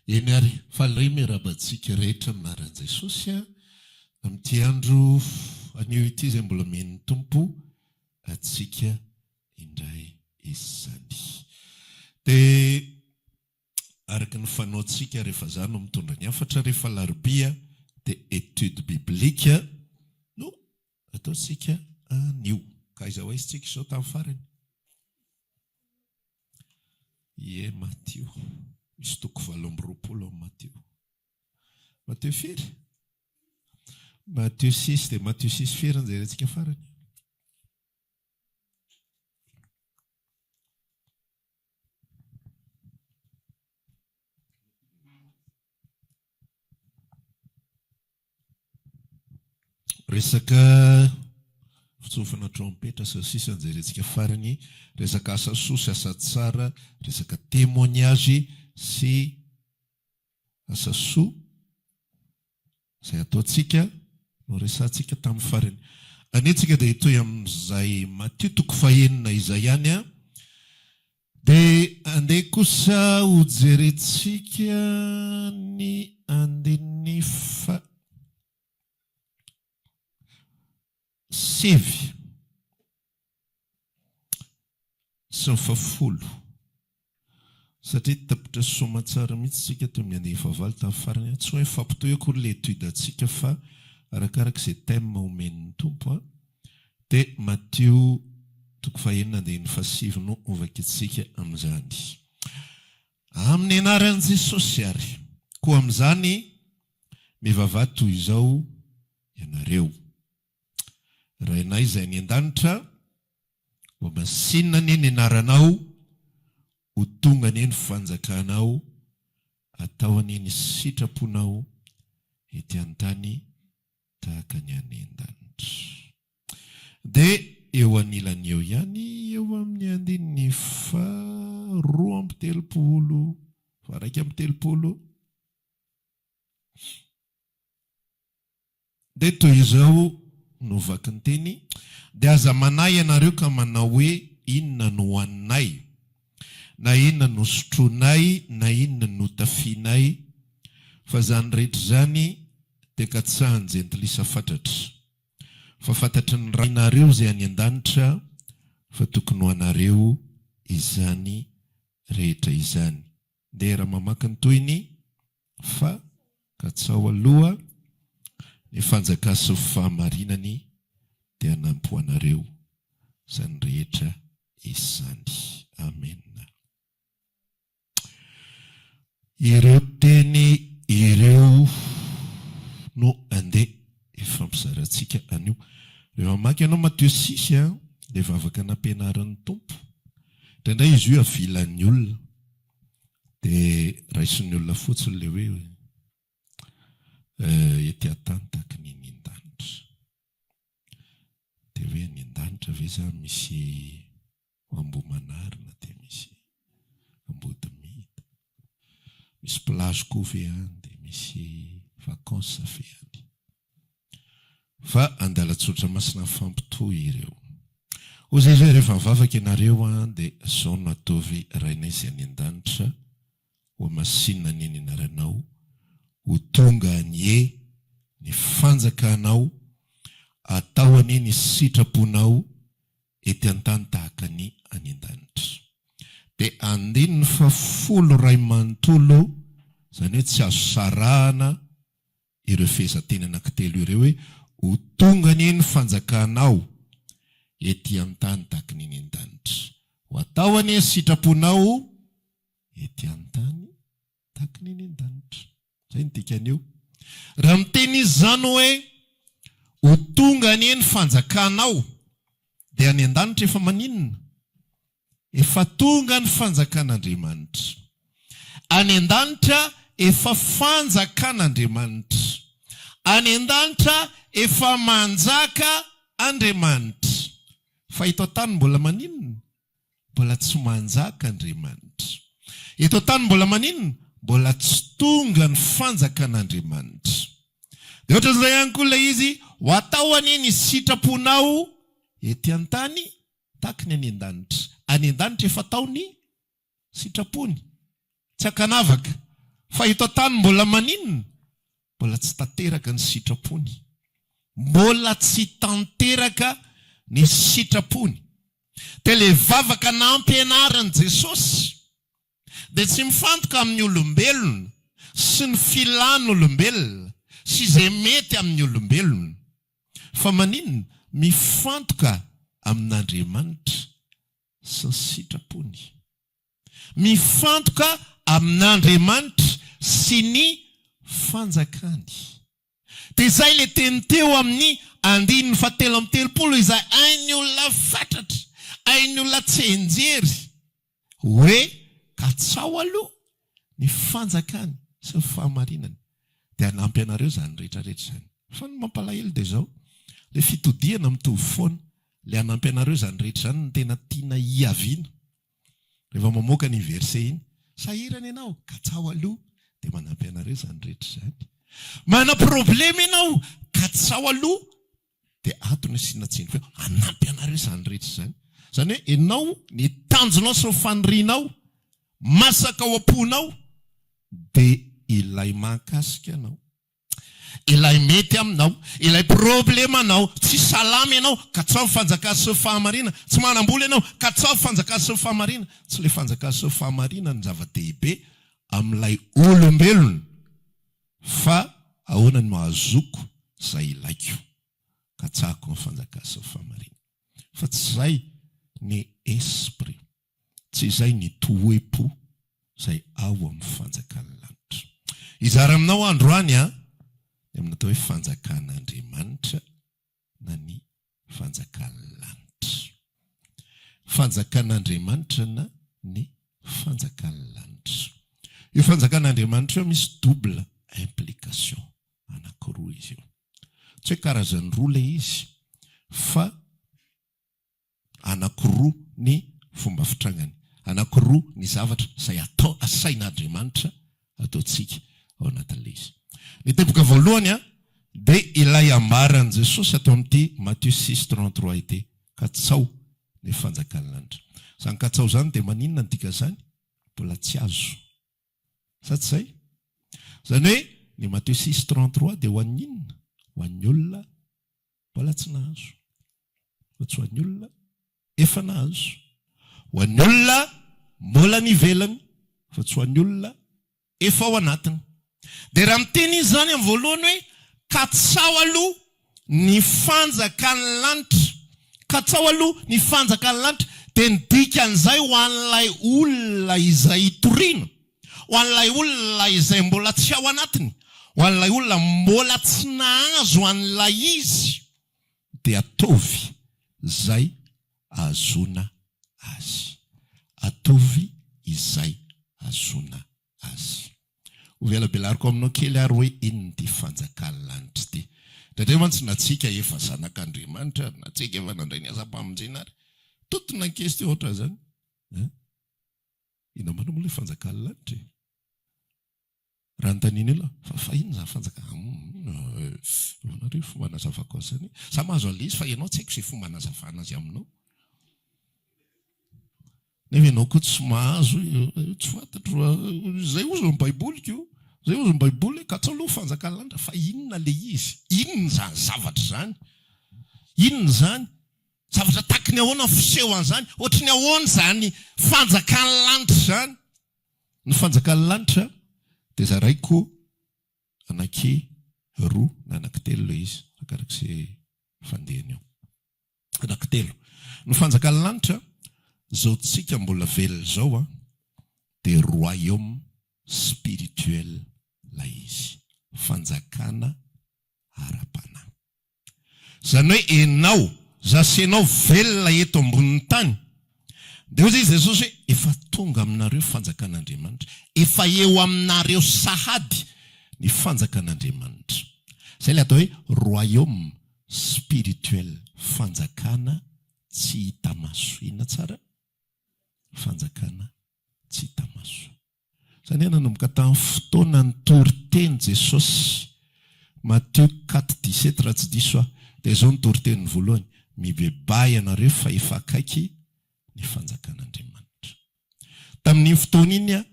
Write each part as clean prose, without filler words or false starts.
Eny ary faly miarabantsika rehetra aminaran'i Jesosy amin'ity andro anio ity izay mbola men'ny Tompo atsika indray izany. Dia araka ny fanaontsika rehefa zany no mitondra ny afatra rehefa larobia dia étude biblique no ataontsika anio. Ka izao aizitsika izao tamin'ny farany. Matthieu. Misy toko 7:20 ao Matthieu. Matthieu firy? Matthieu 6 dia Matthieu 6 firy anjay antsika farany. Resaka fitsofana trompetra sy sisa anjay antsika farany. Resaka asa soa sy asa tsara, resaka témoignage sy asa soa izay ataontsika no resantsika tamin'ny farany. Anetsika dia itoy amin'izay Matthieu toko 9 izay ihany a. Dia andeha kosa ho jerentsika ny andiny sivy sy ny 10. Satria tapitra soma tsara mihitsy tsika teo amin'ny andiny 9 tamin'ny farany. Tsy hoe fampitohy akory ilay étude antsika fa arakaraka izay thème omen'ny Tompo. Dia Matthieu toko 9 andiny 7 no ovakitsika amin'izany. Amin'ny anaran'i Jesosy ary, koa amin'izany mivavah toy izao ianareo. Raha ianay izay ny an-danitra, mba masinina ny anaranao, ho tonga ny fanjakanao, atao ny sitraponao ety an-tany tahaka ny any an-danitra. Dia eo anilany eo ihany, eo amin'ny andiny 2:30. Dia toy izao no vaky ny teny, dia aza manay ianareo ka manao hoe inona no hoaninay, na inona no sotronay, na inona no tafianay, fa zany rehetra zany dia katsahan jentilisa fantatra. Fa fantatry ny rainareo izay any an-danitra, fa tokony ho anareo izany rehetra izany. Dia raha mamaky ny toyny fa katsao aloha ny fanjaka sy fahamarinany dia hanampy anareo izany rehetra izany. Amen. Ireo teny ireo no andeha ifampizarantsika anio. Rehefa mamaky ianao Matthieu 6 dia efa afaka nampianaran'ny Tompo. Indray izy io avilan'ny olona dia raisin'ny olona fotsiny ilay hoe ety an-tany tahaka ny any an-danitra. Dia hoe any an-danitra ve za misy ambomanarina dia misy ambodimida, misy plage koa ve any, dia misy vacances ve any. Fa andalatsotra masina fampitohy ireo. Hoy izay zay rehefa mivavaka ianareo dia izao no ataovy rainay izay any an-danitra, ho masinina ny anaranao, ho tonga ny fanjakanao, atao ny sitraponao ety an-tany tahaka ny any an-danitra. Dia andininy 10 ray manontolo, izany hoe tsy azo sarahana ireo fehezanteny anankitelo ireo hoe ho tonga ny fanjakanao ety an-tany tahaka ny any an-danitra, ho atao ny sitraponao ety an-tany tahaka ny any an-danitra. Zay ny dikan'io. Raha miteny izany hoe ho tonga ny fanjakanao, dia any an-danitra efa maninona? Efa tonga ny fanjakan'Andriamanitra. Any an-danitra efa fanjakan'Andriamanitra. Any an-danitra efa manjaka Andriamanitra. Fa eto an-tany mbola maninona? Mbola tsy manjaka Andriamanitra. Eto an-tany mbola maninona? Mbola tsy tonga ny fanjakan'Andriamanitra. Dia ohatra izay ihany koa ilay izy, ho atao ny sitraponao ety an-tany tahaka ny any an-danitra. Any an-danitra efa ataony sitrapony. Tsy hakanavaka. Fa eto an-tany mbola maninona? Mbola tsy tanteraka ny sitrapony. Mbola tsy tanteraka ny sitrapony. Dia ilay vavaka nampianaran' Jesosy dia tsy mifantoka amin'ny olombelona sy ny filan'olombelona sy izay mety amin'ny olombelona. Fa maninona? Mifantoka amin'Andriamanitra sy ny sitrapony. Mifantoka amin'Andriamanitra sy ny fanjakany. Dia izay ilay teny teo amin'ny 7:7 izay hain'ny olona fatratra, hain'ny olona tsenjery hoe katsao aloha ny fanjakany sy ny fahamarinany. Dia hanampy anareo izany rehetrarehetra izany. Fa ny mampalahelo dia izao, ilay fitodiana mitovy foana, ilay hanampy anareo izany rehetra izany no tena tiana hiaviana. Rehefa mamoaka ny verset iny, sahirana ianao, katsao aloha, dia manampy anareo izany rehetra izany. Mana problema ianao, katsao aloha, dia ato ny asiana tsiny fe hanampy anareo izany rehetra izany. Izany hoe ianao ny tanjonao sy ny fanirianao, masaka ao am-ponao, dia ilay mahakasika anao, ilay mety aminao, ilay problemanao, tsy salama ianao, katsao fanjakana sy fahamarinana, tsy manam-bola ianao, katsao fanjakana sy fahamarinana. Tsy ilay fanjakana sy fahamarinana ny zava-dehibe amin'ilay olombelona, fa ahoana ny mahazoko izay ilaiko, katsako ny fanjakana sy fahamarinana. Fa tsy izay ny esprit, tsy izay ny toepo izay ao amin'ny fanjakana lanitra. Izara aminao androany amin'atao hoe fanjakan'Andriamanitra na ny fanjakana lanitra. Fanjakan'Andriamanitra na ny fanjakana lanitra. Io fanjakan'Andriamanitra io misy double implication, anankiroa izy io. Tsy hoe karazany roa ilay izy, fa anankiroa ny fomba fitrangany, anankiroa ny zavatra izay atao asain'Andriamanitra ataontsika ao anatin'ilay izy. Ny teboka voalohany dia ilay ambaran'i Jesosy atao amin'ity Matthieu 6:33 ity, katsao ny fanjakana lanitra. Izany katsao izany dia maninona ny dika izany? Mbola tsy azo. Sa tsy izay? Izany hoe ny Matthieu 6:33 dia ho an'ny inona? Ho an'ny olona mbola tsy nahazo. Fa tsy ho an'ny olona efa nahazo. Ho an'ny olona mbola nivelany, fa tsy ho an'ny olona efa ao anatiny. Dia raha miteny izy izany amin'ny voalohany hoe katsao aloha ny fanjakana lanitra, katsao aloha ny fanjakana lanitra, dia ny dikan'izay ho an'ilay olona izay itoriana, ho an'ilay olona izay mbola tsy ao anatiny, ho an'ilay olona mbola tsy nahazo an'ilay izy, dia ataovy izay ahazoana azy. Ataovy izay ahazoana azy. Ho velabelariko aminao kely ary hoe inona ity fanjakana lanitra ity. Indrindray mantsy natsika efa zanak'Andriamanitra, natsika efa nandray ny asa-pamonjena ary totona question ohatra izany. Ina manao moa ilay fanjakana lanitra? Raha notaniana ela, fa inona izany fanjakana? Nareo fomba nazavako azy izany. Sa mahazo an'ilay izy fa ianao tsy haiko izay fomba nazavana azy aminao. Nefa ianao koa tsy mahazo, tsy fantatro, izay ozy ny baiboliko io. Izay ozy ny baiboly, katsao aloha fanjakana lanitra, fa inona ilay izy? Inona izany zavatra izany? Inona izany? Zavatra tahaka ny ahoana fisehoan'izany? Ohatra ny ahoana izany fanjakana lanitra izany? Ny fanjakana lanitra dia zaraiko anankiroa na anankitelo ilay izy, arakarak'izay fandehany eo. Anankitelo. Ny fanjakana lanitra zao tsika mbola velona zao dia royaume spirituel ilay izy, fanjakana ara-panahy. Izany hoe enao, zasenao velona eto ambonin'ny tany, dia hoy izy Jesosy hoe efa tonga aminareo fanjakan'Andriamanitra, efa eo aminareo sahady ny fanjakan'Andriamanitra. Izay ilay atao hoe royaume spirituel, fanjakana tsy hita maso. Inona tsara? Fanjakana tsy hita maso. Izany hoe nanomboka tamin'ny fotoana ny toriteny Jesosy, Matthieu 4:17 raha tsy diso dia izao ny toriteny voalohany: mibebay ianareo fa efa akaiky ny fanjakan'Andriamanitra. Tamin'iny fotoana iny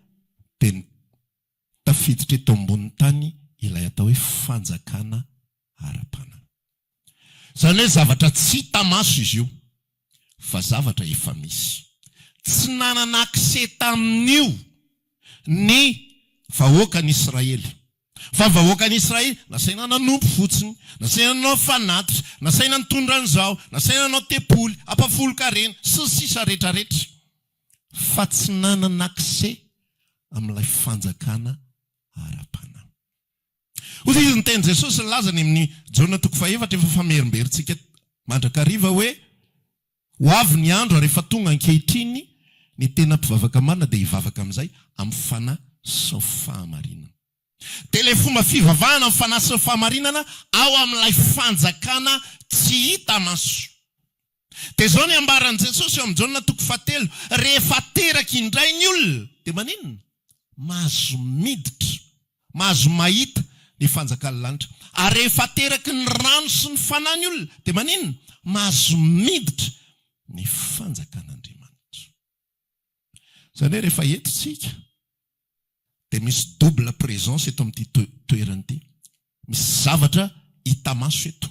dia tafiditra eto ambony tany ilay atao hoe fanjakana ara-panana. Zany hoe zavatra tsy hita maso izy io, fa zavatra efa misy. Tsy nanana akse tamin'io ny vahoakan'Israely. Fa vahoakan'i Israely nasaina nanompo fotsiny, nasaina nanao fanatitra, nasaina nitondra an'izao, nasaina nanao tepoly, ampafolo-karena, sy ny sisa rehetrarehetra. Fa tsy nanana akse amin'ilay fanjakana ara-panana. Hoy izy ny teny Jesosy nilazany amin'ny Jona 4:4 efa famerimberitsika mandrakariva hoe ho avy ny andro rehefa tonga ankehitriny ny tena mpivavaka marina dia hivavaka amin'izay amin'ny fanahy sy fahamarinana. Dia ilay fomba fivavahana amin'ny fanahy sy fahamarinana ao amin'ilay fanjakana tsy hita maso. Dia izao ny ambaran'i Jesosy eo amin'ny Jona 4:7, rehefa teraka indray ny olona dia maninona? Mahazo miditra, mahazo mahita ny fanjakana lanitra. Ary rehefa teraka ny rano sy ny fanahy ny olona dia maninona? Mahazo miditra ny fanjakan'Andriamanitra. Izany hoe rehefa eto tsika dia misy double présence eto amin'ity toerana ity. Misy zavatra hita maso eto.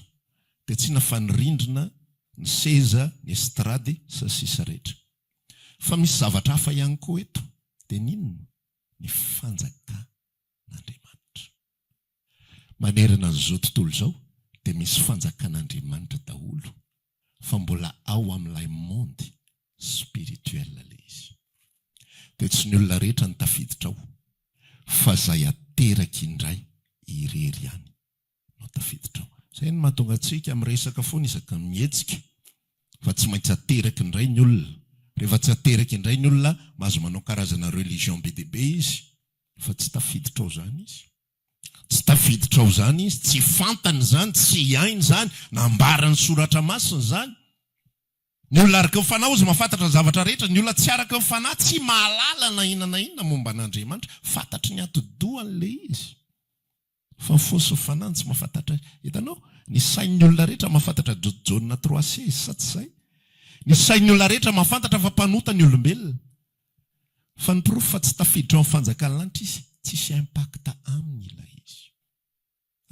Dia tsy fa ny rindrina, ny seza, ny estrady sy sisa rehetra. Fa misy zavatra hafa ihany koa eto. Dia ninona? Ny fanjakan'Andriamanitra. Manerana an'izao tontolo izao dia misy fanjakan'Andriamanitra daholo. Fa mbola ao amin'ilay monde spirituel ilay izy. Dia tsy ny olona rehetra ny tafiditra ao, fa izay ateraka indray irery ihany no tafiditra ao. Izay no mahatonga antsika miresaka foana isaka mihetsika, fa tsy maintsy ateraka indray ny olona. Rehefa tsy ateraka indray ny olona, mahazo manao karazana religion be dia be izy, fa tsy tafiditra ao izany izy. Tsy tafiditra ao izany izy, tsy fantany izany, tsy hainy izany, nambarany soratra masina izany. Ny olona araka ny fanahy ozy mahafantatra zavatra rehetra, ny olona tsy araka ny fanahy tsy mahalala na inona momba an'Andriamanitra, fantatry ny atidohany ilay izy. Fa fosy fanahy tsy mahafantatra. Hitanao, ny sain'ny olona rehetra mahafantatra Jona 3:16, sa tsy izay? Ny sain'ny olona rehetra mahafantatra fa mpanota ny olombelona. Fa ny pirofo fa tsy tafiditra ao amin'ny fanjakana lanitra izy, tsisy impacta aminy ilay izy.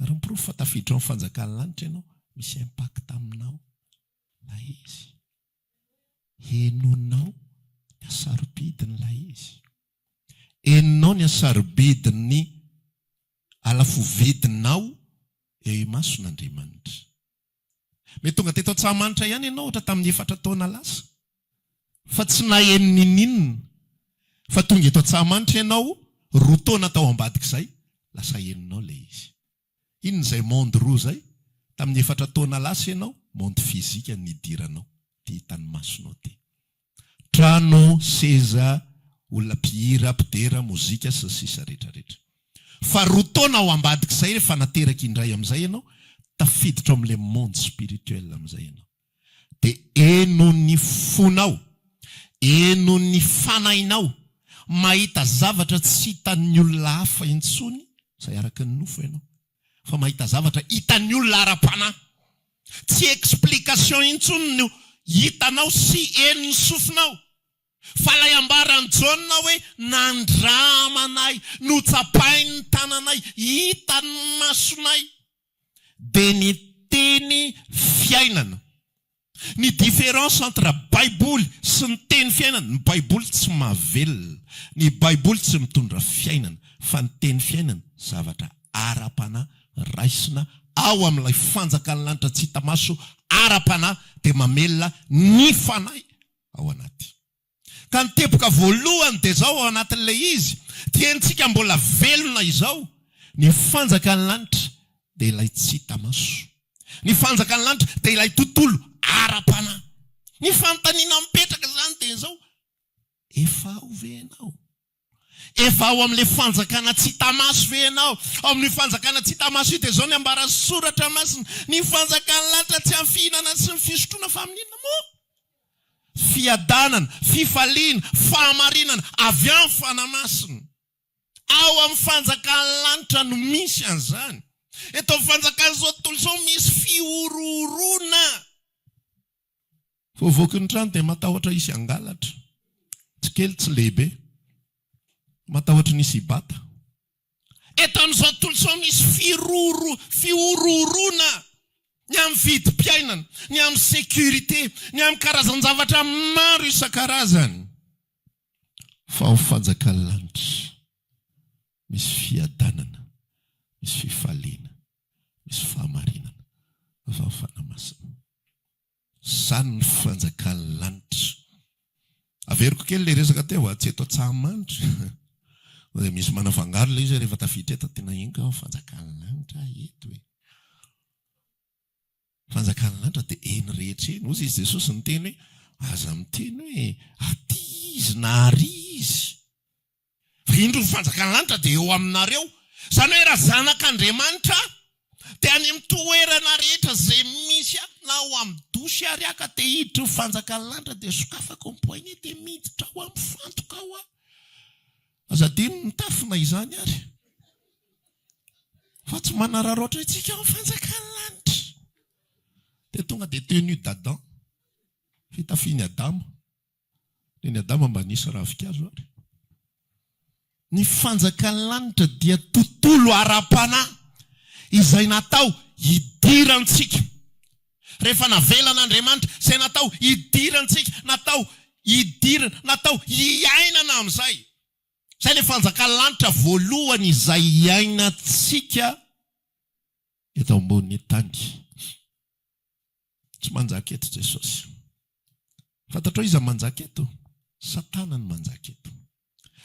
Ary ny pirofo fa tafiditra ao amin'ny fanjakana lanitra ianao, misy impacta aminao ilay izy. Henonao ny asarobidin'ilay izy. Henonao ny asarobidin'ny alafovidinao eo imason'Andriamanitra. Mety tonga teto Antsahamanitra ihany ianao ohatra tamin'ny 4 taona lasa, fa tsy naheno ninina. Fa tonga eto Antsahamanitra ianao 2 taona tao ambadika izay, lasa henonao ilay izy. Inona izay monde roa izay? Tamin'ny 4 taona lasa ianao, monde fizika nidiranao, ty hitany masonao ty. Trano, seza, olona mpihira, mpidera, mozika sy sisa rehetrarehetra. Fa 2 taona ao ambadika izay rehefa nateraka indray amin'izay ianao, tafiditra amin'ilay monde spirituel amin'izay ianao. Dia eno ny fonao, eno ny fanahinao, mahita zavatra tsy hitan'ny olona hafa intsony, izay araka ny nofo ianao. Fa mahita zavatra hitan'ny olona ara-panahy. Tsy explication intsony no hitanao sy eno ny sofinao. Fa ilay ambaran'i Jona hoe nandramanay, notsapainy ny tananay, hitany masonay. Dia ny teny fiainana. Ny différence entre Baiboly sy ny teny fiainana. Ny Baiboly tsy mahavelona. Ny Baiboly tsy mitondra fiainana. Fa ny teny fiainana, zavatra ara-panahy, raisina, ao amin'ilay fanjakana lanitra tsy hita maso, ara-panahy, dia mamelona ny fanahy ao anaty. Ka ny tepoka voalohany dia izao ao anatin'ilay izy, tiantsika mbola velona izao, ny fanjakana lanitra dia ilay tsy hita maso. Ny fanjakana lanitra dia ilay tontolo ara-panahy. Ny fanontaniana mipetraka izany dia izao, efa ao ve ianao? Efa ao amin'ilay fanjakana tsy hita maso ve ianao? Ao amin'ny fanjakana tsy hita maso io dia izao ny ambara soratra masina, ny fanjakana lanitra tsy amin'ny fihinana sy ny fisotroana fa amin'inona moa? Fiadanana, fifaliana, fahamarinana, avy amin'ny fanahy masina. Ao amin'ny fanjakana lanitra no misy an'izany. Eto amin'ny fanjakana izao tontolo izao misy fiororona. Voavoaka ny trano dia matahotra isy angalatra. Tsy kely tsy lehibe. Matahotra nisy hibata. Eto amin'izao tontolo izao misy fiororona ny amin'ny vidim-piainana, ny amin'ny sécurité, ny amin'ny karazan-javatra maro isan-karazany. Fa ao fanjakan'ny lanitra misy fiadanana, misy fifaliana, misy fahamarinana, fahafanamasina. Zany ny fanjakan'ny lanitra. Averiko kely le resaka teo, tsy eto Antsahamanitra. Misy manavangaro le izy rehefa tafiditra eto tena inga fanjakan'ny lanitra eto hoe. Fanjakan'ny lanitra dia eny rehetra eny. Ozy izy Jesosy ny teny hoe aza miteny hoe aty izy na ary izy. Indro ny fanjakan'ny lanitra dia eo aminareo. Zany hoe raha zanak'Andriamanitra dia any amin'ny toerana rehetra izay misy na ao amin'ny dosy ary aka dia hiditra ny fanjakan'ny lanitra dia sokafaka ampoainy dia miditra ao amin'ny fantoka ao aho. Azadino mitafina izany ary. Fa tsy manararoatra itsika ao fanjakan'ny lanitra. Dia tonga dia tenue d'Adam. Fitafiany Adama. Ny Adama mba nisy ravikazo ary. Ny fanjakan'ny lanitra dia tontolo ara-panahy izay natao hidirantsika. Rehefa navelan'Andriamanitra izay natao hidirantsika, natao hidirana, natao hiainana amin'izay. Izay ny fanjakan'ny lanitra voalohany izay hiainantsika eto ambony tany. Tsy manjaka eto Jesosy. Fantatrao iza manjaka eto? Satana ny manjaka eto.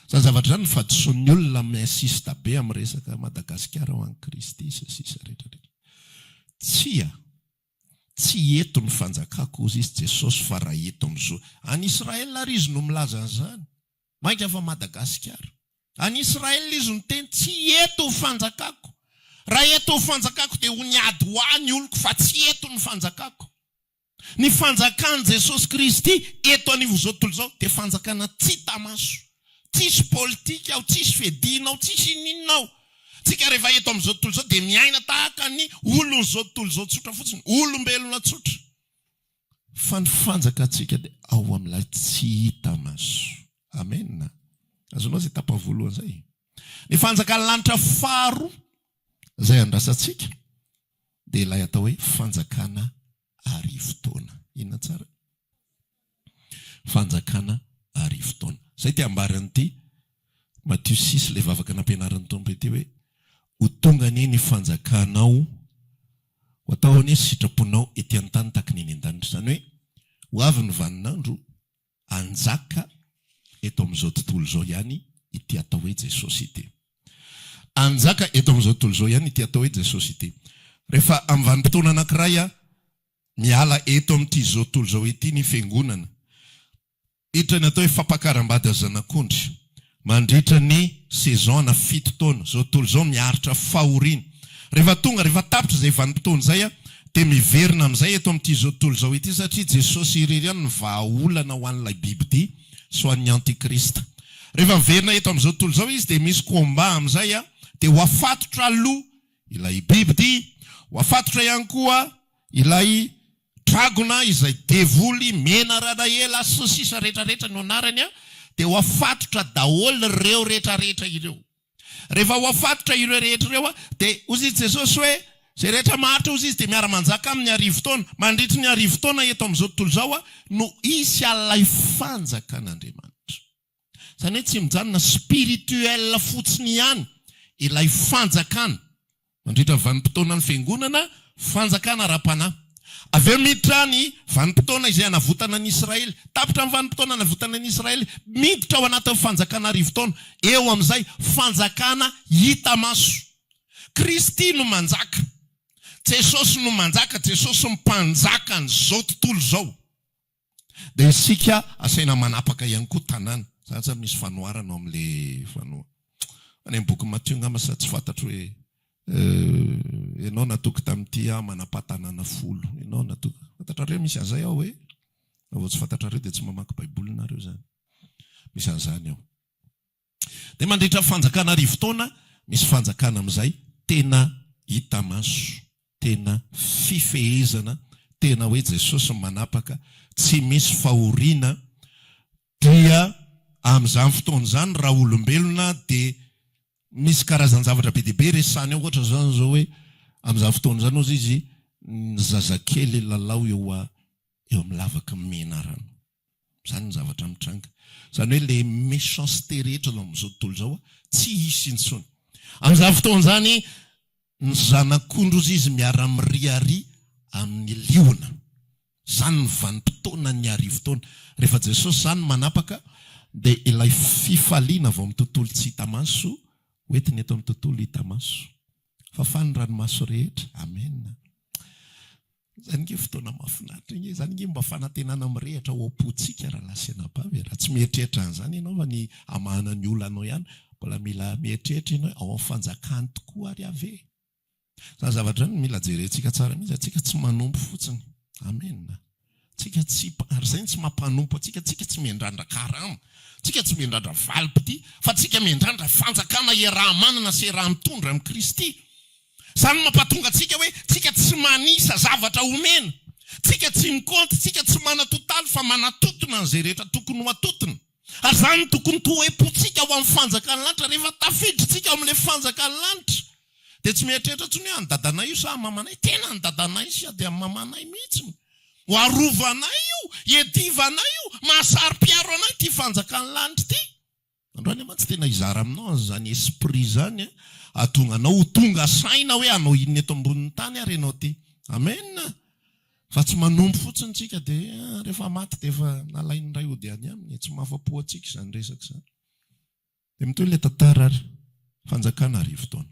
Zany zavatra zany fadisoan'ny olona miasista be amin'ny resaka Madagasikara ho an'i Kristy sisa rehetrarehetra. Tsy eto ny fanjakako ozy izy Jesosy fa raha eto amin'izao. Any Israel ary izy no milaza an'izany. Mainka fa Madagasikara. Any Israel izy no teny tsy eto ny fanjakako. Raha eto ny fanjakako dia ho niady ho any oloko fa tsy eto ny fanjakako. Ny fanjakan'i Jesosy Kristy eto anivon'izao tontolo izao dia fanjakana tsy tamaso. Tsisy politika ao, tsisy fedina ao, tsisy ninao. Tsika rehefa eto amin'izao tontolo izao dia miaina tahaka ny olon'izao tontolo izao tsotra fotsiny, olombelona tsotra. Fa ny fanjakantsika dia ao amin'ilay tsy hita maso. Amen. Azonao izay tapa voalohany izay. Ny fanjakan'ny lanitra faharoa izay andrasantsika dia ilay atao hoe fanjakana arivo-taona. Inona tsara? Fanjakana arivo-taona. Izay ty ambaran'ity Matthieu 6 ilay vavaka nampianaran'ny Tompo ity hoe ho tonga anie ny fanjakanao, ho atao anie sitraponao ety an-tany tahaka ny eny an-danitra. Zany hoe ho avy ny vaninandro anjaka eto amin'izao tontolo izao ihany ity atao hoe Jesosy ity. Anjaka eto amin'izao tontolo izao ihany ity atao hoe Jesosy ity. Rehefa amin'ny vanim-potoana anankiray miala eto amin'ity izao tontolo izao ity ny fiangonana. Hiditra ny atao hoe fampakaram-bady zanak'ondry. Mandritra ny sezona 7 taona. Izao tontolo izao miaritra fahoriana. Rehefa tonga, rehefa tapitra izay vanim-potoana izay dia miverina amin'izay eto amin'ity izao tontolo izao ity satria Jesosy irery ihany ny vahaolana ho an'ilay biby ity so an'ny antikrista. Rehefa miverina eto amin'izao tontolo izao izy dia misy komba amin'izay dia ho afatotra aloha ilay biby ity, ho afatotra ihany koa ilay dragona izay devoly mena radaela sy sisa rehetrarehetra no anarany dia ho afatotra daholo ireo rehetrarehetra ireo. Rehefa ho afatotra ireo rehetra ireo dia ozy izy Jesosy hoe izay rehetra maharitra ozy izy dia miara-manjaka amin'ny arivo-taona. Mandritra ny arivo-taona eto amin'izao tontolo izao no isy alay fanjakan'Andriamanitra. Izany hoe tsy mijanona spirituel fotsiny ihany ilay fanjakana. Mandritra vanim-potoana ny fiangonana, fanjakana ara-panahy. Avy eo miditra ny vanim-potoana izay anavotana ny Israely. Tapitra ny vanim-potoana anavotana ny Israely, miditra ao anatin'ny fanjakana arivo-taona. Eo amin'izay fanjakana hita maso. Kristy no manjaka. Jesosy no manjaka, Jesosy mpanjaka n'izao tontolo izao. Dia isika asaina manapaka ihany koa tanàna. Zany misy fanoharana amin'ilay fanoha. Any amin'ny boky Matthieu ngamba sa tsy fantatro hoe ianao natoky tamin'ity manam-pahatanana folo. Ianao natoky. Fantatrareo misy an'izay ao hoe vao tsy fantatrareo dia tsy mamaky baiboly nareo zany. Misy an'izany ao. Dia mandritra fanjakana arivo-taona, misy fanjakana amin'izay tena hita maso, tena fifehezana, tena hoe Jesosy manapaka, tsy misy fahoriana. Dia amin'izany fotoana izany raha olombelona dia misy karazany zavatra be deaibe resany ao ohatra zany zao hoe amin'izany fotoana zany ozy izy ny zazakely lalao eo amin'ny lavaka mena rano. Zany ny zavatra mitranga. Zany hoe le méchanceté rehetra ao amin'izao tontolo zao tsy hisy intsony. Amin'izany fotoana zany ny zanak'ondro ozy izy miara-miriary amin'ny liona. Zany ny vanim-potoana ny arivo-taona. Rehefa Jesosy zany manapaka dia ilay fifaliana avao amin'ny tontolo tsy hita maso hoentiny eto amin'ny tontolo hita maso. Fafany ranomaso rehetra. Amen. Zany nge fotoana mahafinaritra iny. Zany nge mba fanantenana mirehitra ao am-potsika raha lasena bavy. Raha tsy mieritreritra an'izany ianao fa ny amahana ny olonanao ihany, mbola mila mieritreritra ianao ao amin'ny fanjakany tokoa ary ave. Zany zavatra ny mila jerentsika tsara mihitsy, atsika tsy manompo fotsiny. Amen. Tsika tsy ary zay tsy mampanompo atsika, tsika tsy miandrandra karama, tsika tsy miandrandra valipity, fa tsika miandrandra fanjakana iaraha-manana sy iaraha-mitondra amin'ny Kristy. Zany mampatonga tsika hoe tsika tsy manisa zavatra omena, tsika tsy mikontry, tsika tsy manatotaly fa manatotona an'izay rehetra tokony ho atotona. Ary zany tokony toepotsika ao amin'ny fanjakany lanitra rehefa tafiditsika amin'ilay fanjakany lanitra. Dia tsy mieritreritra tsony hoe dadanay io sa mamanay, tena ny dadanay sy dia mamanay mihitsy. Ho arovanay io, edivanay io, mahasari-piaro anay ty fanjakany lanitra ty. Androany ama tsy tena izara aminao zany esprit zany atonga anao ho tonga saina hoe anao inona eto ambonin'ny tany ary ianao ty. Amen. Fa tsy manompo fotsiny tsika dia rehefa maty dia efa nalainy ray odiany aminy, tsy mahafa-po atsika izany resaka izany. Dia mitoy ilay tantara ary fanjakana arivo-taona.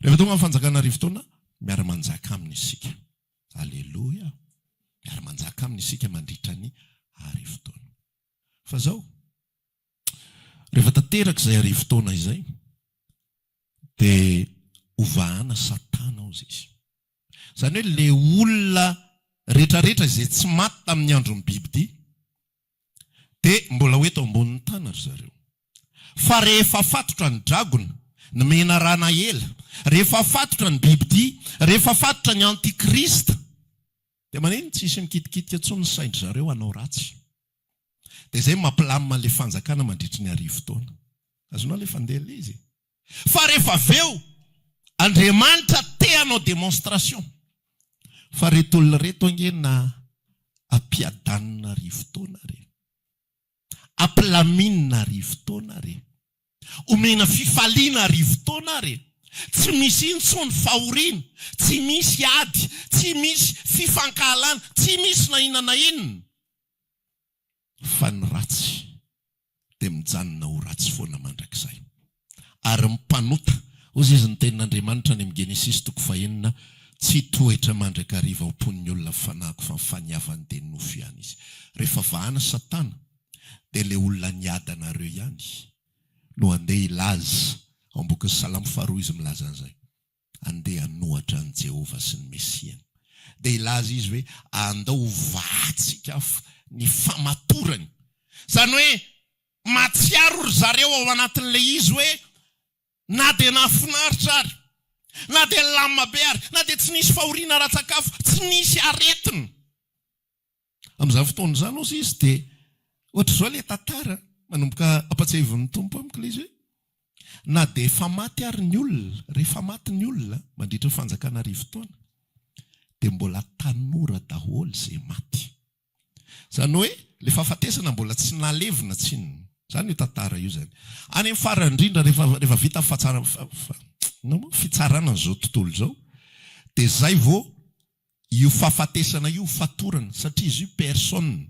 Rehefa tonga amin'ny fanjakana arivo-taona, miara-manjaka aminy isika. Alleluia. Miara-manjaka aminy isika mandritra ny arivo-taona. Fa zao, rehefa tanteraka izay arivo-taona izay, dia ovahana Satana ao izy. Zany hoe le olona rehetrarehetra izay tsy maty tamin'ny andron'ny biby ity, dia mbola hoeto ambonin'ny tany ry zareo. Fa rehefa fatotra ny dragona, ny mena rana ela, rehefa fatotra ny biby ity, rehefa fatotra ny antikrista, dia maneno tsy isy mikitikitika tsony ny saindry zareo hanao ratsy. Dia izay mampilamina le fanjakana mandritry ny arivo-taona. Azonao le fandela izy. Fa rehefa aveo, Andriamanitra te hanao demonstration. Fa reto olona reto ange na ampiadanina arivo-taona re. Ampilaminina arivo-taona re. Omena fifaliana arivo-taona re. Tsy misy intsony fahoriana, tsy misy ady, tsy misy fifankahalana, tsy misy na inona na inona. Fa ny ratsy dia mijanona ho ratsy foana mandrakizay. Ary mpanota, ozy izy ny tenin'Andriamanitra ny amin'ny Genesis 1, tsy toetra mandrakariva ho pon'ny olona fanahiko fa mifaniavany dia nofo ihany izy. Rehefa vahana Satana, dia le olona niadanareo ihany no andeha ilaza. Ao boky Salamo 4 izy milaza an'izay. Andeha hanohatra ny Jehova sy ny Mesiany. Dia ilaza izy hoe andao vatsika ny famatorany. Zany hoe matsiaro ry zareo ao anatin'ilay izy hoe na dia nafinaritra ary, na dia lamma be ary, na dia tsy nisy fahoriana ara-tsakafo, tsy nisy aretina. Amin'izany fotoana izany ozy izy dia ohatra izao ilay tantara manomboka ampatsahivon'ny tompo amiko ilay izy hoe na dia efa maty ary ny olona, rehefa maty ny olona mandritra fanjakana arivo-taona, dia mbola tanora daholo izay maty. Zany hoe le fahafatesana mbola tsy nalevina tsinona. Zany io tantara io zany. Any amin'ny farany indrindra rehefa vita fitsarana an'izao tontolo izao, dia zay vao io fahafatesana io fatorana, satria izy io personne.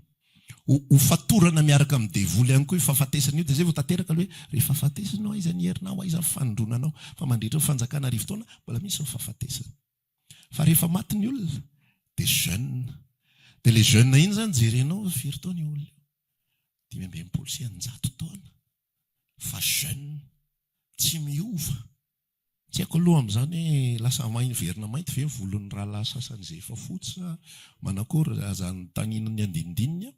Ho fatorana miaraka amin'ny devoly ihany koa io fahafatesana io, dia zay vao tanteraka hoe rehefa fahafatesana aiza ny herinao, aiza ny fanondronanao, fa mandritra ny fanjakana arivo-taona mbola misy ny fahafatesana. Fa rehefa maty ny olona dia jeune. Dia le jeune iny zany jerenao firy taona io olona. 520 sy 900 taona. Fa jeune tsy miova. Tsy haiko aloha amin'izany hoe lasa verina mainty ve volon'ny rahalahy sasan'izay efa fotsy sa manakory azany taninany andinindininy.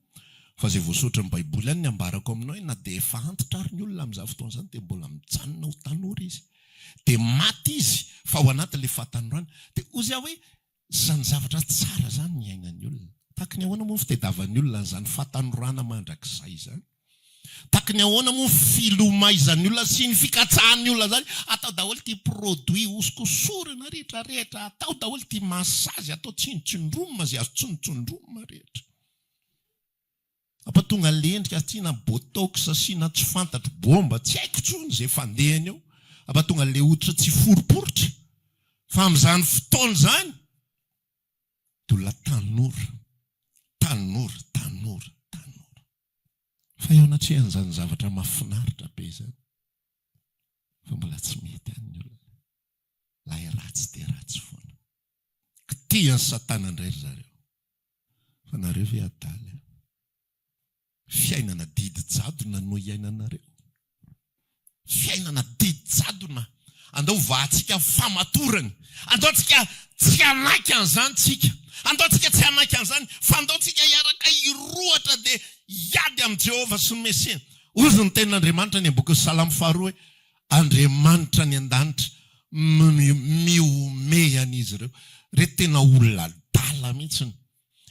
Fa izay voasoratra amin'ny Baiboly ihany ny ambarako aminao na dia efa antitra ary ny olona amin'izany fotoana izany dia mbola mijanona ho tanora izy. Dia maty izy fa ao anatin'ilay fahatanorana. Dia ozy aho hoe zany zavatra tsara zany ny ainan'ny olona. Tahaka ny ahoana moa fitadiavan'ny olona izany fahatanorana mandrakizay izany. Takany ahoana moa filomaizan'ny olona sy ny fikatsahan'ny olona zany, atao daholo ty produit osokosorana rehetrarehetra, atao daholo ty masazy, atao tsinotsindromana zay azo tsinotsindromana rehetra. Ampatonga lendrika tiana botox asiana tsy fantatro bomba, tsy haiko tsony zay fandehany eo. Ampatonga le hoditra tsy foriporitra. Fa amin'izany fotoana zany, dia olona tanora. Fa eo anatrehany zavatra mahafinaritra be zany. Fa mbola tsy mety any olona. Lay ratsy dia ratsy foana. Kitiany Satana indray zareo. Fa nareo ve adaly? Fiainana didi-jadona no iainanareo. Fiainana didi-jadona. Andao vahatsika famatorany. Andao tsika tsy hanaiky an'izany tsika. Andao tsika tsy hanaiky an'izany. Fa andao tsika hiaraka hirohatra dia hiady amin'ny Jehovah sy ny Mesia. Hoy ny tenin'Andriamanitra ny boky Salamo 2 hoe Andriamanitra ny an-danitra miome an'izy ireo. Reto tena olona dala mihitsiny.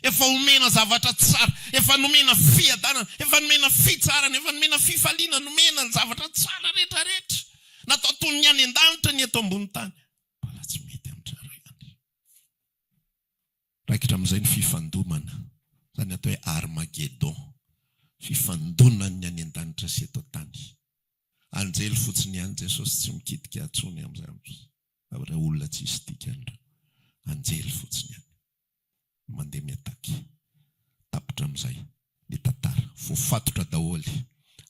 Efa omena zavatra tsara, efa nomena fiadanana, efa nomena fitsarana, efa nomena fifaliana, nomena ny zavatra tsara rehetrarehetra. Natao toy ny any an-danitra ny eto ambony tany. Mbola tsy mety amin'izareo ihany. Raikitra amin'izay ny fifandomana. Zany atao hoe Armageddon. Fifandonana ny any an-danitra sy eto tany. Anjely fotsiny ihany Jesosy tsy mikitika atsony amin'izany. Raha olona tsisy dikany. Anjely fotsiny ihany. Mandeha miataky. Tapitra amin'izay. Ny tantara. Voafatotra daholy.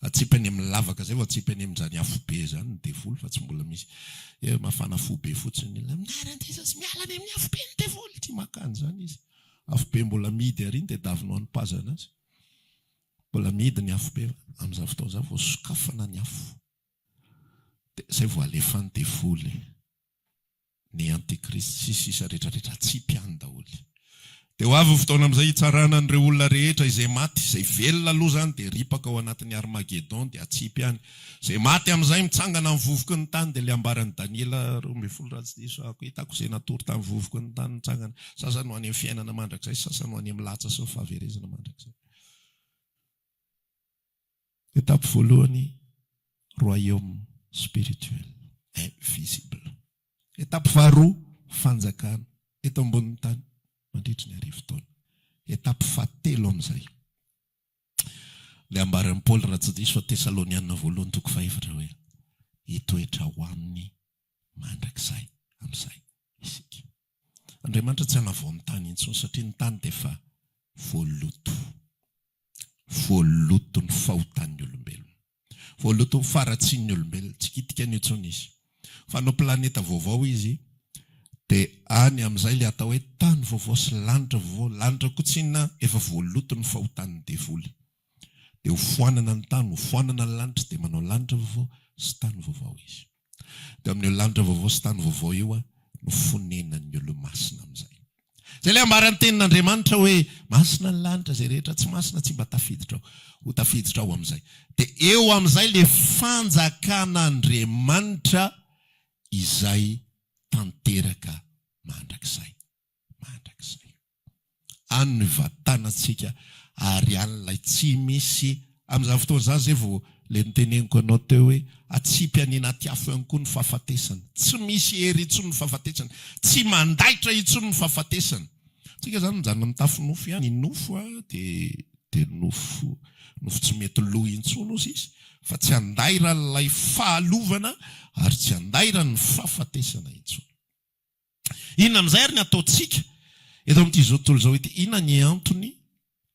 Atsipany amin'ny lavaka zay, atsipany amin'izany afobe zany ny devoly, fa tsy mbola misy. Mafana afobe fotsiny. Naran'i Jesosy miala any amin'ny afobe ny devoly. Tsy makany zany izy. Afobe mbola midy ary dia davinao ny pazana azy. Mbola midy ny afobe. Amin'izany fotoana izany vao sokafana ny afo. Izay vao alefan'ny devoly. Ny antikristy sy sisa rehetrarehetra atsipy any daholy. Dia ho avy fotoana amin'izay hitsarana an'ireo olona rehetra izay maty, izay velona aloha zany dia ripaka ao anatin'ny Armageddon dia atsipy any. Izay maty amin'izay mitsangana amin'ny vovoky ny tany dia le ambaran'i Daniela 12 ratsy diso ako hitako izay natory tamin'ny vovoky ny tany mitsangana. Sasany ho any amin'ny fiainana mandrakizay, sasany ho any amin'ny latsa sy ny fahaverezana mandrakizay. Etape voalohany, royaume spirituel, invisible. Etape faharoa, fanjakana eto ambonin'ny tany. Mandritry ny arivo-taona. Etape fahatelo amin'izay. Le ambaran'i Paul raha tsy diso Tesaloniana 1:4 hoe hitoetra ho amin'ny mandrakizay amin'izay isika. Andriamanitra tsy hanavao ny tany intsony satria ny tany dia efa voaloto. Voaloto ny fahotan'ny olombelona. Voaloto ny faratsian'ny olombelona. Tsy kitika ny intsony izy. Fa no planeta vaovao izy. Dia any amin'izay le atao hoe tany vaovao sy lanitra vaovao. Lanitra kotsina efa voaloto ny fahotan'ny devoly. Dia ho foanana ny tany, ho foanana ny lanitra dia manao lanitra vaovao sy tany vaovao izy. Dia amin'io lanitra vaovao sy tany vaovao io no fonenan'ny olo-masina amin'izay. Izay le ambaran'ny tenin'Andriamanitra hoe masina ny lanitra izay rehetra tsy masina tsy mba tafiditra ao. Ho tafiditra ao amin'izay. Dia eo amin'izay le fanjakan'Andriamanitra izay tanteraka mandrakizay. Any no vatanatsika ary an'ilay tsy misy amin'izany fotoana izany zay vao le niteneniko anao teo hoe atsipy any anaty afo ihany koa ny fahafatesana. Tsy misy hery intsony ny fahafatesana. Tsy mandaitra intsony ny fahafatesana. Tsika zany mijanona mitafo nofo ihany. Ny nofo dia nofo tsy mety loha intsony ozy izy. Fa tsy andaira ilay fahalovana ary tsy andaira ny fahafatesana intsony. Inona amin'izay ary ny ataontsika eto amin'ity izao tontolo izao ity, inona ny antony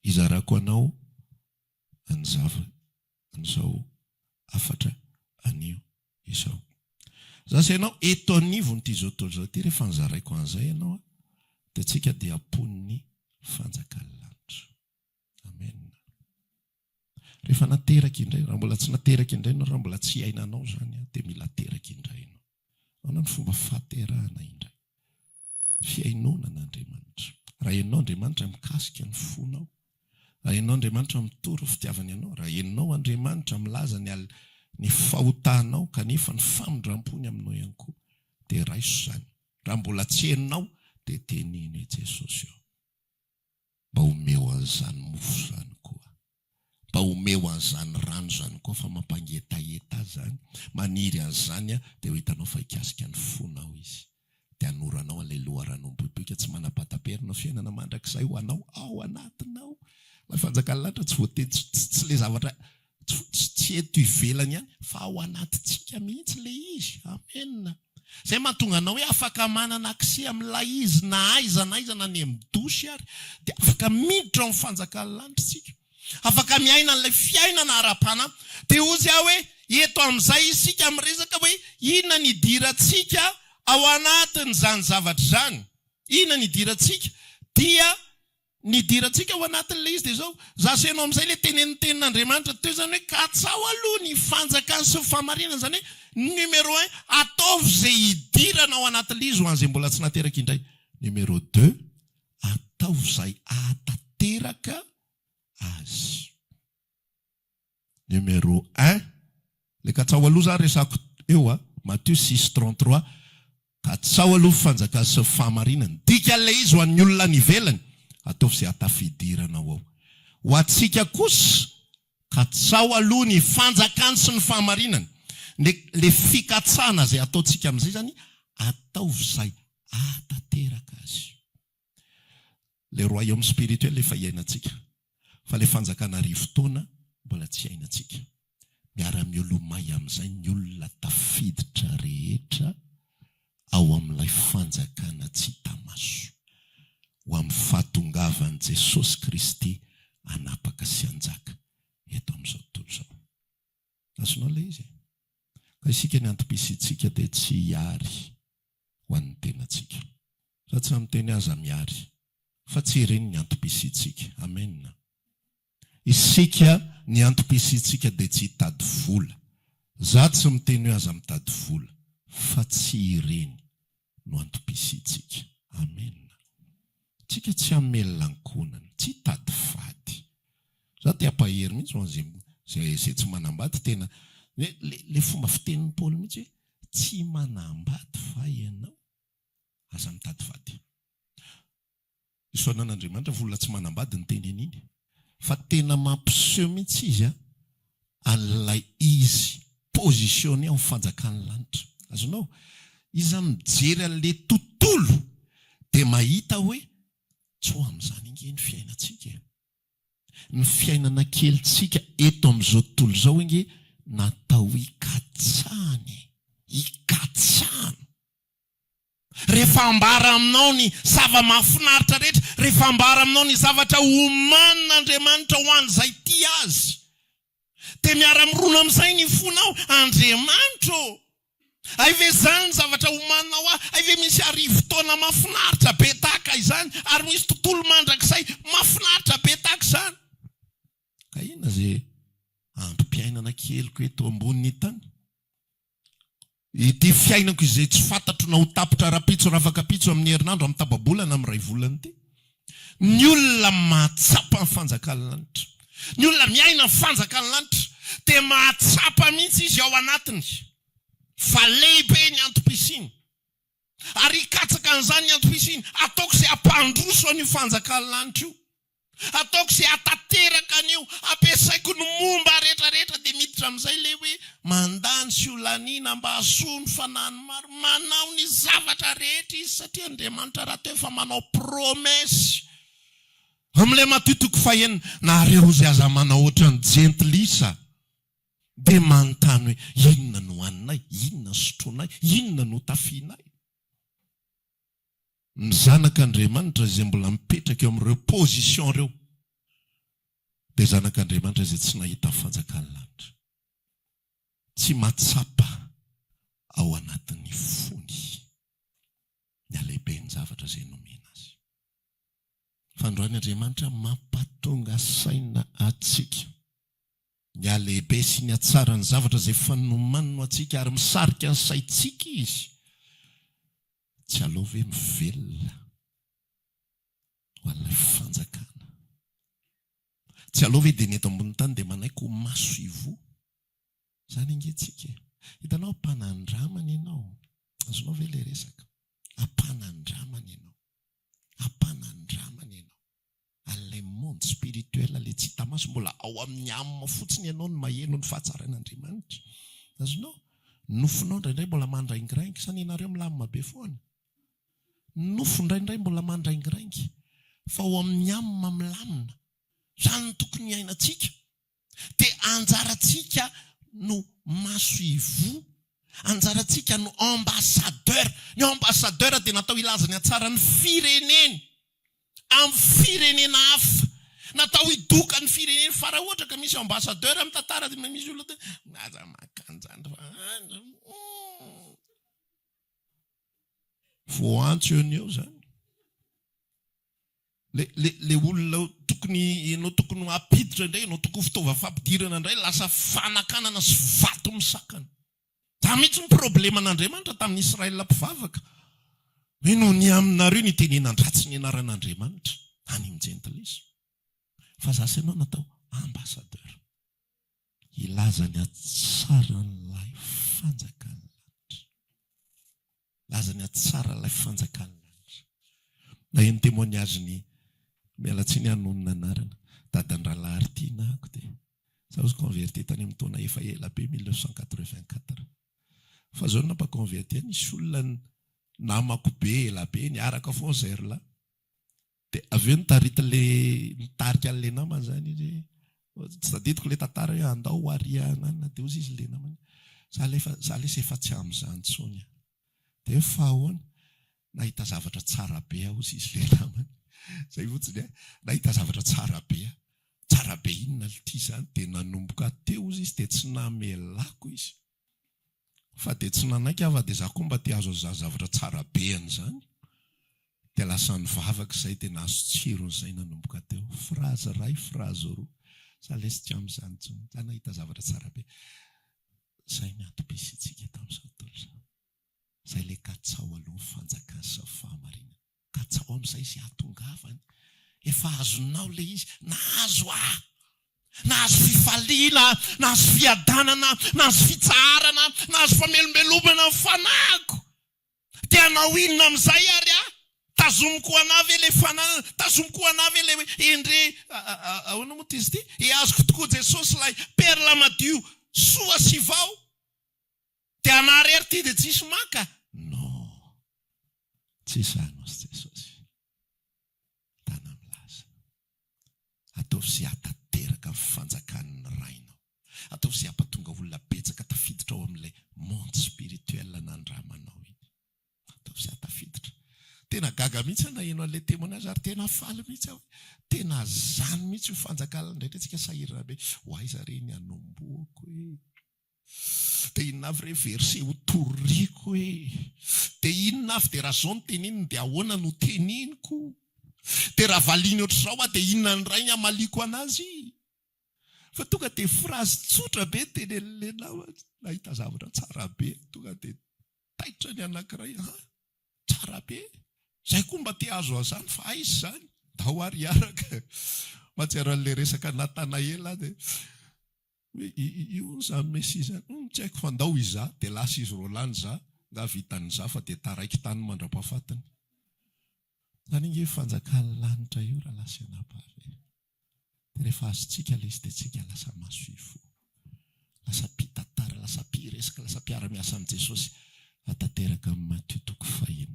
izarako anao an'izao afatra anio izao. Zasy ianao eto anivon'ity izao tontolo izao ity rehefa nizaraiko an'izay ianao dia tsika dia ampon'ny fanjakan'ny lanitra. Amen. Rehefa nateraka indray, raha mbola tsy nateraka indray ianao, raha mbola tsy iainanao zany dia mila teraka indray ianao. Anao ny fomba fahaterahana indray. Fiainonana Andriamanitra. Raha ianao Andriamanitra mikasika ny fonao. Raha ianao Andriamanitra mitoro fitiavany ianao. Raha ianao Andriamanitra milaza ny fahotanao kanefa ny famindram-pony aminao ihany koa. Dia raiso zany. Raha mbola tsy hainao dia teniny Jesosy eo. Mba omeo an'izany mofo zany koa. Mba omeo omeo an'izany rano zany koa fa mampangetaheta zany. Maniry an'izany dia ho hitanao fa hikasika ny fonao izy. Dia anoranao an'ilay loharanom-potoika tsy manapataperina fiainana mandrakizay ho anao ao anatinao. Ilay fanjakana lanitra tsy voateny tsy ilay zavatra tsy eto ivelany ihany fa ao anatintsika mihitsy ilay izy. Amen. Zay mahatonga anao hoe afaka manana akse amin'ilay izy na aiza na ny amin'ny dosy ary dia afaka miditra amin'ny fanjakana lanitra isika. Afaka miaina an'ilay fiainana ara-pana. Dia ozy aho hoe eto amin'izay isika miresaka hoe inona ny idirantsika ao anatin'izany zavatra zany. Inona ny idirantsika? Dia ny idirantsika ao anatin'ilay izy dia zao. Zasenao amin'izay ilay tenin'Andriamanitra teo zany hoe katsao aloha ny fanjakana sy ny fahamarinana zany hoe numéro 1 ataovy izay idirana ao anatin'ilay izy ho an'izay mbola tsy nateraka indray. Numéro 2 ataovy izay ahatateraka azy. Numéro 1 le katsao aloha za resako eo Matthieu 6:33 katsao aloha fanjakana sy fahamarinana. Dika ilay izy ho an'ny olona ny ivelany ataovy izay hatafidirana ao. Ho antsika kosa katsao aloha ny fanjakana sy ny fahamarinana. Le fikatsana izay ataontsika amin'izay zany ataovy izay ahatateraka azy. Le royaume spirituel efa iainantsika. Fa le fanjakana rivo-taona mbola tsy iainantsika. Miara-miolomay amin'izay ny olona tafiditra rehetra ao amin'ilay fanjakana tsy hita maso. Ho amin'ny fahatongavan'i Jesosy Kristy anapaka sy anjaka eto amin'izao tontolo izao. Azonao ilay izy. Ka isika ny antom-pisitsika dia tsy hiary ho an'ny tenantsika. Za tsy miteny aza miary fa tsy ireny ny antom-pisitsika. Amen. Isika ny antom-pisitsika dia tsy hitady vola. Za tsy miteny hoe aza mitady vola fa tsy ireny no antom-pisitsika. Amen. Tsika tsy hamelankonana, tsy hitady fady. Za te hampahery mihitsy ho an'izay tsy manambady tena. Le fomba fitenin'ny Paoly mihitsy hoe tsy manambady fa ianao aza mitady fady. Isoanan'Andriamanitra vola tsy manambady ny teny an'iny. Fa tena mampiseho mihitsy izy an'ilay izy positionné amin'ny fanjakana lanitra. Azonao, izy mijery an'ilay tontolo dia mahita hoe tsy ho amin'izany inge ny fiainantsika. Ny fiainana kelitsika eto amin'izao tontolo izao inge natao hikatsany. Rehefa ambara aminao ny zava-mahafinaritra rehetra, rehefa ambara aminao ny zavatra omanin'Andriamanitra ho an'izay ty azy, dia miara-mirona amin'izay ny fonao. Andriamanitra ay ve zany ny zavatra omaninao ay ve misy arivo-taona mahafinaritra be tahaka izany ary misy tontolo mandrakizay mahafinaritra be tahaka izany. Ka inona izay androm-piainana keliko eto ambonin'ny tany? Ity fiainako izay tsy fantatro na ho tapitra rapitso rafakapitso amin'ny herinandro amin'ny tababolana amin'ny ray volana ity. Ny olona mahatsapa ny fanjakana lanitra, ny olona miaina ny fanjakana lanitra dia mahatsapa mihitsy izy ao anatiny. Fa lehibe ny antom-pisiny. Ary hikatsaka an'izany ny antom-pisiny, ataoko izay hampandroso ny fanjakana lanitra io. Ataoko izay hatateraka an'io, ampiasaiko ny momba rehetrarehetra dia miditra amin'izay ilay hoe mandany sy olaniana mba hahasoa ny fanahy maro. Manao ny zavatra rehetra izy satria Andriamanitra raha teo efa manao promesy. Amin'ilay matotoko fahenina na reo izay aza manao ohatra ny jentilisa dia manontany hoe inona no haninay, inona sotroanay, inona no tafianay. Ny zanak'Andriamanitra izay mbola mipetraka eo amin'ireo position ireo dia zanak'Andriamanitra izay tsy nahita fanjakana lanitra, tsy mahatsapa ao anatin'ny fony ny alehibe ny zavatra izay nomena azy. Fandroan'Andriamanitra mampatonga saina atsika ny alehibe sy ny atsara ny zavatra izay fanomanino atsika ary misarika ny saitsika izy. Tsy alova hoe mivelona ho an'ilay fanjakana. Tsy alova hoe dia ny eto ambony tany dia manaiky ho maso ivo. Zany ingentsika. Hitanao ampanandramana ianao. Azonao ve ilay resaka? Ampanandramana ianao. Ampanandramana ianao. An'ilay monde monde spirituel le tsy tamaso mbola ao amin'ny amina fotsiny ianao no maheno ny fahatsaran'Andriamanitra. Azonao nofonao indraindray mbola mandraingiraingy sa ianareo milamina be foana. Nofo indraindray mbola mandraingiraingy fa ao amin'ny amina milamina. Zany tokony iainantsika. Dia anjarantsika no maso ivo. Anjarantsika no ambassadeur. Ny ambassadeur dia natao ilazany atsara ny fireneny. Amin'ny firenena hafa. Natao hidoka ny fireneny. Fa raha ohatra ka misy ambassadeur amin'ny tantara dia misy olona aza makanjandro. Voantso eo zany. Le olona tokony apiditra indray, no tokony fitaova fampidirana indray, lasa fanakanana sy vato misakana. Za mihitsy ny probleman'Andriamanitra tamin'ny Israel mpivavaka. Hoe no ny aminareo ny tenenan-dratsy ny anaran'Andriamanitra. Any amin'ny gentlisme. Fa za sy ianao natao ambassadeur. Ilazany atsaran'ilay fanjakana lanitra. Ilazany atsaran'ilay fanjakana lanitra. Na eny témoignage-ny mialatsiny hanonona anarana. Dadan-dralahy Artina ako dia. Za ozy converti tany amin'ny taona efa ela be 1984. Fa zao nampa-converti nisy olona namako be ela be niaraka foana zer la. Dia aveo nitarika an'ilay namana zany izy. Tsy tadidiko ilay tantara hoe andao ariana dia ozy izy ilay namana. Za lesy efa tsy amin'izany tsony. Dia fa ahoana nahita zavatra tsara be ozy izy ilay namana. Zay fotsiny nahita zavatra tsara be. Tsara be inona ity zany dia nanomboka teo izy dia tsy namelako izy. Fa dia tsy nanaiky ava dia za koa mba te azo zavatra tsara be an'izany. Dia lasa nivavaka izay dia nahazo tsiron'izay nanomboka teo. Frazy ray, frazy roa. Za lesy tsy amin'izany tsony. Za nahita zavatra tsara be. Zay ny antom-pisitsika tamin'izao tontolo izao. Zay ilay katsao aloha fanjakana sy fahamarinana. Katsao amin'izay izy hatongavany. Efa azonao ilay izy. Nahazo nahazo fifaliana, nahazo fiadanana, nahazo fitsarana, nahazo famelombelomana amin'ny fanahiko. Dia anao inona amin'izay ary tazomiko anavy ilay fanahana, tazomiko anavy ilay endre ahoana moa izy ity? Azoko tokoa Jesosy ilay perla madio soa sy vao. Dia anary ary ity dia tsisy maka. Non. Tsy izany hozy Jesosy. Tana milaza. Ataovy sy hatateraka amin'ny fanjakan'ny rainao. Ataovy sy hampatonga olona betsaka tafiditra ao amin'ilay monde spirituel nandramanao iny. Ataovy sy hatafiditra. Tena gaga mihitsy na eno an'ilay témoignage ary tena faly mihitsy aho. Tena zany mihitsy ho fanjakana indraindray tsika sahirana be. Hoaiza reny anomboako hoe. Dia inona avy re verset ho toriko hoe. Dia inona avy dia raha zao no teniny dia ahoana no teniniko. Dia raha valiny ohatr'izao dia inona ny ray ny amaliko anazy. Fa tonga dia frazy tsotra be tenenilena nahita zavatra tsara be. Tonga dia taitra ny anankiray. Tsara be. Zay koa mba te azo azany fa aizy zany. Dao ary araka. Mahatsiaro an'ilay resaka Natanaela dia io zany Mesia zany. Tsy haiko fa ndao iza dia lasa izy Rolany za. Nga vitan'iza fa dia taraiky tany mandra-pahafatany. Zany inge fanjakana lanitra io raha lasa anapavy. Dia rehefa azontsika ilay izy dia tsika lasa maso ifo. Lasa mpitantara, lasa mpiresaka, lasa mpiara-miasa amin'i Jesosy. Atateraka amin'ny Matthieu toko 5.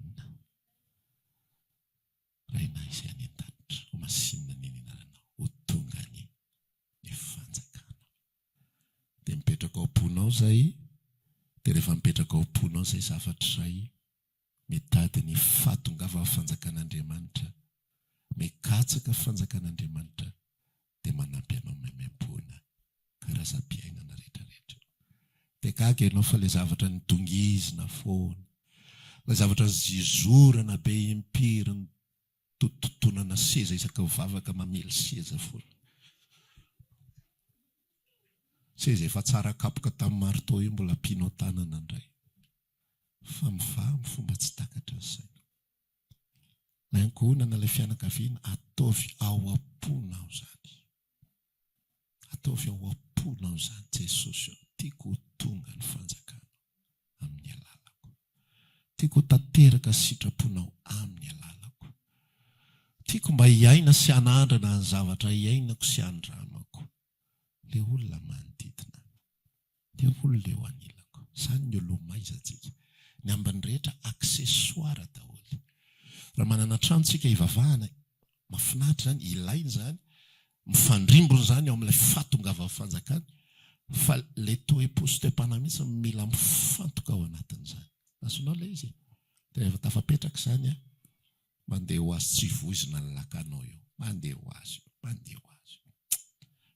Raina izay any an-danitra. Ho masinina ny inaranao. Ho tonga ny fanjakana. Dia mipetraka ao am-ponao zay. Dia rehefa mipetraka ao am-ponao zay zavatra izay. Mitady ny fahatongavana fanjakan'Andriamanitra. Mikatsaka fanjakan'Andriamanitra. Dia manampy anao maimaimpona. Karazam-piainana rehetrarehetra. Dia gaga ianao fa ilay zavatra nitongizina foana. Ilay zavatra zizorana be impiriny. Totonana seza isaka vavaka mamely seza foana. Seza efa tsara kapoka tamin'ny marteau io mbola pinao tanana indray. Fa mivamy fomba tsy takatra ny saina. Lankonana ilay fianakaviana ataovy ao am-ponao zany. Ataovy ao am-ponao zany Jesosy eo. Tiako ho tonga ny fanjakana amin'ny alalako. Tiako ho tanteraka sitraponao amin'ny alalako. Tiako mba hiaina sy hanandrana ny zavatra hiainako sy handramako. Le olona manodidina. Le olona eo anilako. Zany ny olo-maizantsika. Ny ambany rehetra accessoire daholo. Raha manana tranontsika hivavahana, mahafinaritra zany, ilainy zany, mifandrimbony zany ao amin'ilay fatongava fanjakana, fa le toe-poso-toe-panahy mihitsy mila mifantoka ao anatin'izany. Azonao ilay izy. Dia tafapetraka zany a, mandeha ho azy tsy voizina ny lakanao eo. Mandeha ho azy.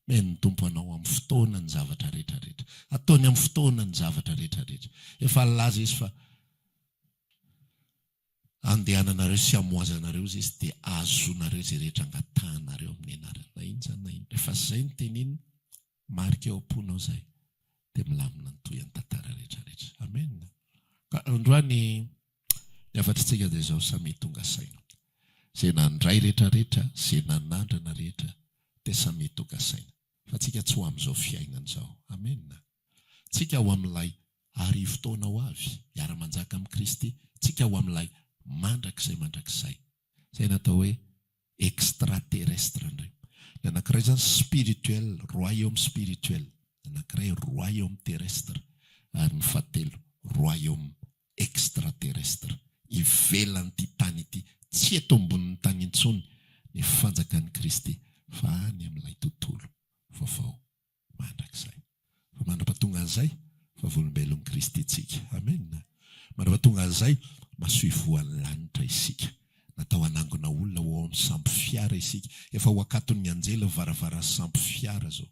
Meny ny tompo anao amin'ny fotoana ny zavatra rehetrarehetra. Ataony amin'ny fotoana ny zavatra rehetrarehetra. Efa laza izy fa andehananareo sy amoazanareo izy dia azonareo izay rehetra angatanareo amin'ny anarana. Na iny zany na iny. Rehefa zay ny teniny, marika eo am-ponao zay, dia milamina ny toy ny tantara rehetrarehetra. Amen. Ka androany ny afatritsika dia izao samy tonga saina. Izay nandray rehetrarehetra, izay nanandrana rehetra, dia samy tonga saina. Fa tsika tsy ho amin'izao fiainana izao. Amen. Tsika ho amin'ilay arivo taona ho avy, hiara-manjaka amin'ny Kristy, tsika ho amin'ilay mandrakizay. Izay natao hoe extraterrestre indray. Ny anankiray zany spirituel, royaume spirituel. Ny anankiray royaume terrestre. Ary ny fahatelo, royaume extraterrestre. Ivelan'ity tany ity, tsy eto ambonin'ny tany intsony ny fanjakan'ny Kristy, fa any amin'ilay tontolo vaovao mandrakizay. Fa mandra-pahatonga an'izay, fa volombelon'ny Kristy tsika. Amen. Mandra-pahatonga an'izay, masoa voan'ny lanitra isika. Natao hanangona olona ho ao amin'ny sambo fiara isika. Efa ho akaton'ny anjela varavara sambo fiara zao.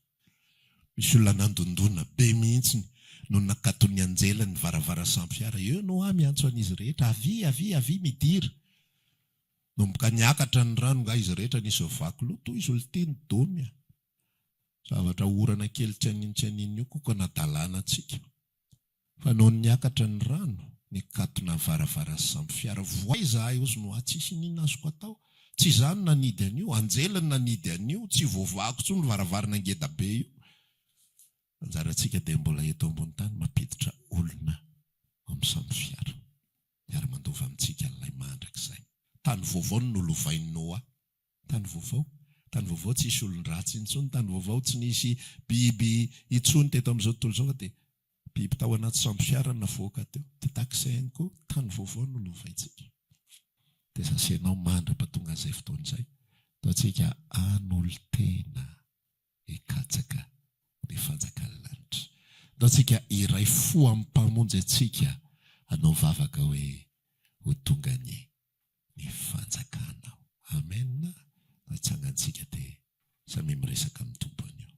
Misy olona nandondona be mihitsy no nakaton'ny anjela ny varavara sambo fiara. Eo no miantso an'izy rehetra. Avy midira. No mboka niakatra ny rano nga izy rehetra nisy vaky loto izy oloteny domia. Zavatra orana kely tsianintsianiny io koa nadalana antsika. Fa no niakatra ny rano, ny katona varavara sambo fiara. Voaiza ozy no tsisy ninona azoko atao. Tsy izany nanidy an'io, anjelany nanidy an'io, tsy voavako tsony varavarana ngeda be io. Anjarantsika dia mbola eto ambony tany mampiditra olona amin'ny sambo fiara. Miara-mandova amintsika n'ilay mandrakizay. Tany vaovao no nolovain'ny Noa. Tany vaovao tsy isy olon-dratsy intsony. Tany vaovao tsy nisy biby intsony teto amin'izao tontolo izao, dia biby tao anaty sambo fiara navoaka teo. Dia takisay ihany koa tany vaovao no nolovaintsika. Dia sasenao mandra-pahatonga izay fotoan'izay, ataontsika an'olon-tena hikatsaka ny fanjakan'ny lanitra. Ataontsika iray fo amin'ny mpamonjy antsika, anao vavaka hoe ho tonga ny fanjakanao. Amen. Natsangantsika dia samy miresaka amin'ny tompony eo.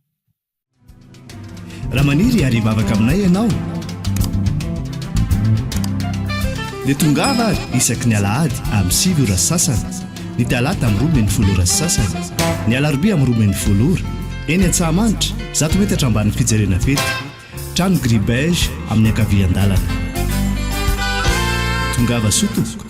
Raha maniry ary vavaka aminay ianao, dia tongava isaky ny alahady amin'ny 7 ora sasany, ny talata amin'ny 12 ora sasany, ny alarobia amin'ny 12 ora, eny Antsahamanitra 100 metatra ambany fijerena fety, trano Gribege amin'ny ankavian-dalana. Tongava soa tompoko.